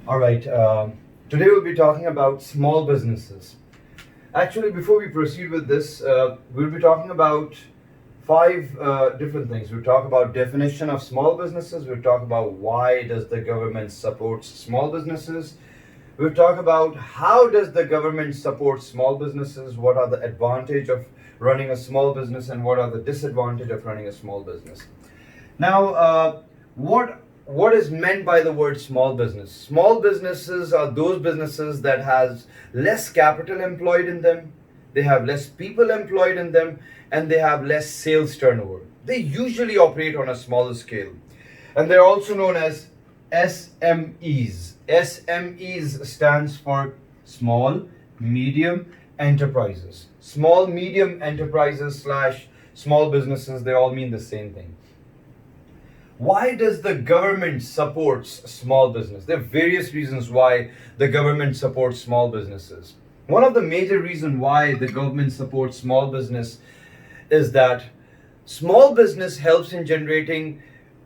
All right. Today we'll be talking about small businesses. Actually, before we proceed with this, we'll be talking about five different things. We'll talk about definition of small businesses. We'll talk about why does the government support small businesses. We'll talk about how does the government support small businesses. What are the advantage of running a small business and what are the disadvantage of running a small business. Now, what is meant by the word small business? Small businesses are those businesses that has less capital employed in them, they have less people employed in them, and they have less sales turnover. They usually operate on a smaller scale, and they're also known as SMEs. SMEs stands for small, medium enterprises. Small, medium enterprises slash small businesses, they all mean the same thing. Why does the government supports small business? There are various reasons why the government supports small businesses. One of the major reasons why the government supports small business is that small business helps in generating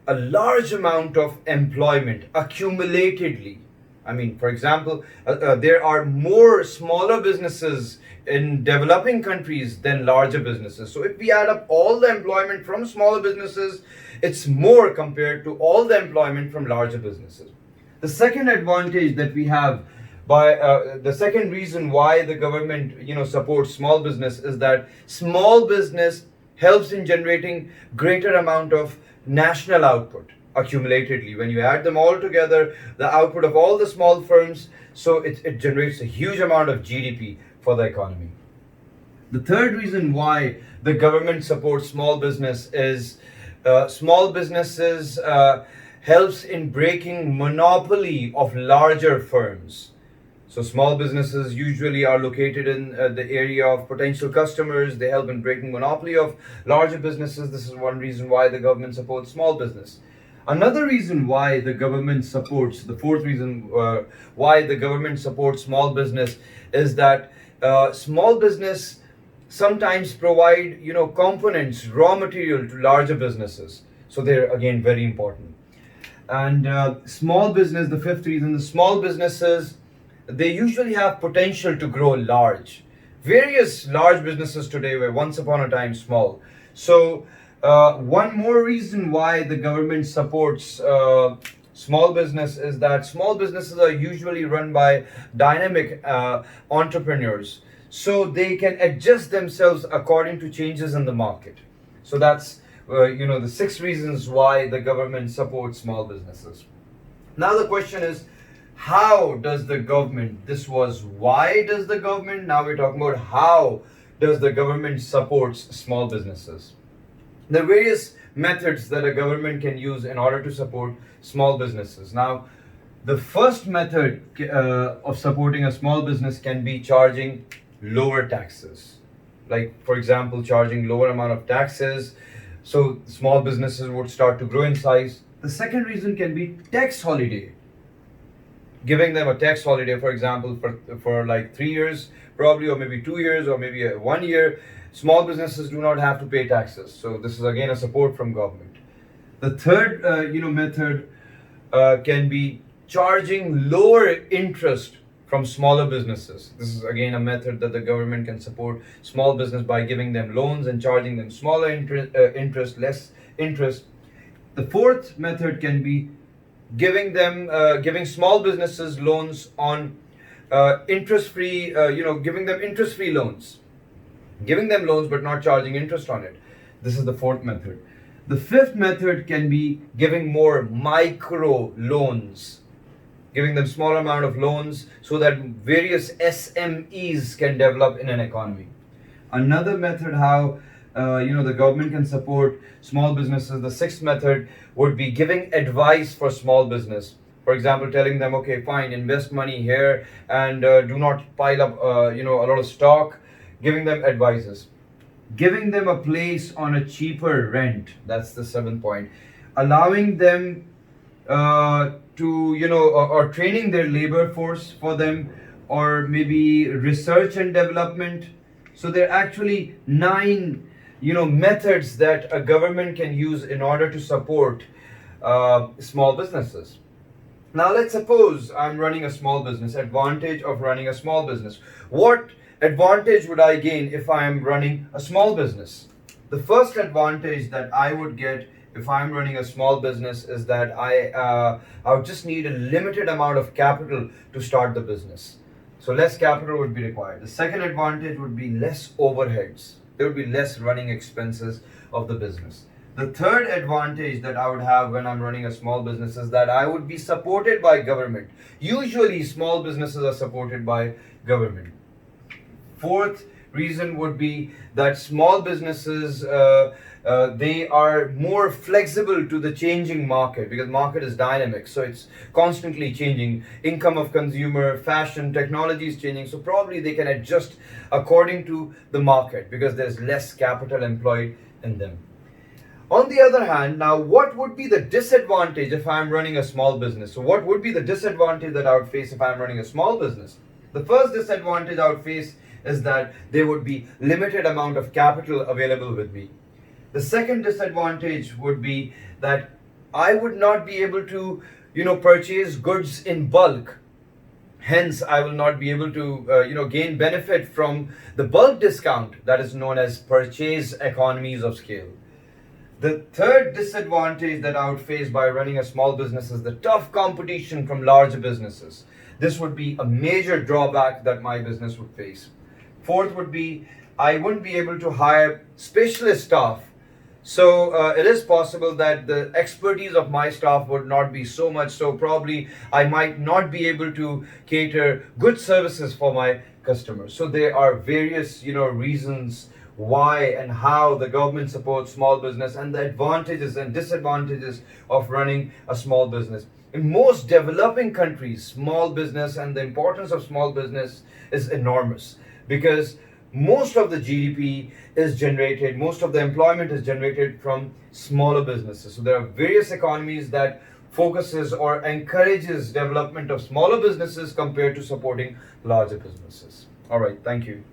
a large amount of employment accumulatedly. I mean, for example, there are more smaller businesses in developing countries than larger businesses. So if we add up all the employment from smaller businesses, it's more compared to all the employment from larger businesses. The second advantage that we have by the second reason why the government supports small business is that small business helps in generating greater amount of national output accumulatedly. When you add them all together, the output of all the small firms, so it generates a huge amount of GDP for the economy. The third reason why the government supports small business is small businesses helps in breaking monopoly of larger firms. So small businesses usually are located in the area of potential customers. They help in breaking monopoly of larger businesses. This is one reason why the government supports small business. Another reason why the government supports, the fourth reason why the government supports small business is that small business sometimes provide components, raw material to larger businesses. So they're again very important. And small business, the fifth reason, the small businesses, they usually have potential to grow large. Various large businesses today were once upon a time small. So one more reason why the government supports small business is that small businesses are usually run by dynamic entrepreneurs, so they can adjust themselves according to changes in the market. So that's the six reasons why the government supports small businesses. Now the question is, how does the government, this was why does the government, now we're talking about how does the government supports small businesses. There are various methods that a government can use in order to support small businesses. Now, the first method of supporting a small business can be charging lower taxes. Like, for example, charging lower amount of taxes, so small businesses would start to grow in size. The second reason can be tax holiday. Giving them a tax holiday, for example, for like 3 years, probably, or maybe 2 years, or maybe 1 year. Small businesses do not have to pay taxes. So this is again a support from government. The third, method can be charging lower interest from smaller businesses. This is again a method that the government can support small business by giving them loans and charging them smaller interest, less interest. The fourth method can be giving small businesses loans on interest-free, giving them interest-free loans. Giving them loans but not charging interest on it. This is the fourth method. The fifth method can be giving more micro loans, giving them small amount of loans so that various SMEs can develop in an economy. Another method how the government can support small businesses, the sixth method would be giving advice for small business. For example, telling them, okay, fine, invest money here and do not pile up a lot of stock. Giving them advices, giving them a place on a cheaper rent. That's the seventh point. Allowing them or training their labor force for them, or maybe research and development. So there are actually 9 methods that a government can use in order to support small businesses. Now let's suppose I'm running a small business. Advantage of running a small business. What advantage would I gain if I am running a small business? The first advantage that I would get if I'm running a small business is that I would just need a limited amount of capital to start the business. So less capital would be required. The second advantage would be less overheads. There would be less running expenses of the business. The third advantage that I would have when I'm running a small business is that I would be supported by government. Usually small businesses are supported by government. Fourth reason would be that small businesses they are more flexible to the changing market because market is dynamic, so it's constantly changing. Income of consumer, fashion, technology is changing, so probably they can adjust according to the market because there's less capital employed in them. On the other hand, now what would be the disadvantage if I'm running a small business? So what would be the disadvantage that I would face if I'm running a small business? The first disadvantage I would face is that there would be limited amount of capital available with me. The second disadvantage would be that I would not be able to, purchase goods in bulk. Hence, I will not be able to, gain benefit from the bulk discount that is known as purchase economies of scale. The third disadvantage that I would face by running a small business is the tough competition from larger businesses. This would be a major drawback that my business would face. Fourth would be I wouldn't be able to hire specialist staff. So it is possible that the expertise of my staff would not be so much. So probably I might not be able to cater good services for my customers. So there are various, reasons why and how the government supports small business and the advantages and disadvantages of running a small business. In most developing countries, small business and the importance of small business is enormous because most of the GDP is generated, most of the employment is generated from smaller businesses. So there are various economies that focuses or encourages development of smaller businesses compared to supporting larger businesses. All right, thank you.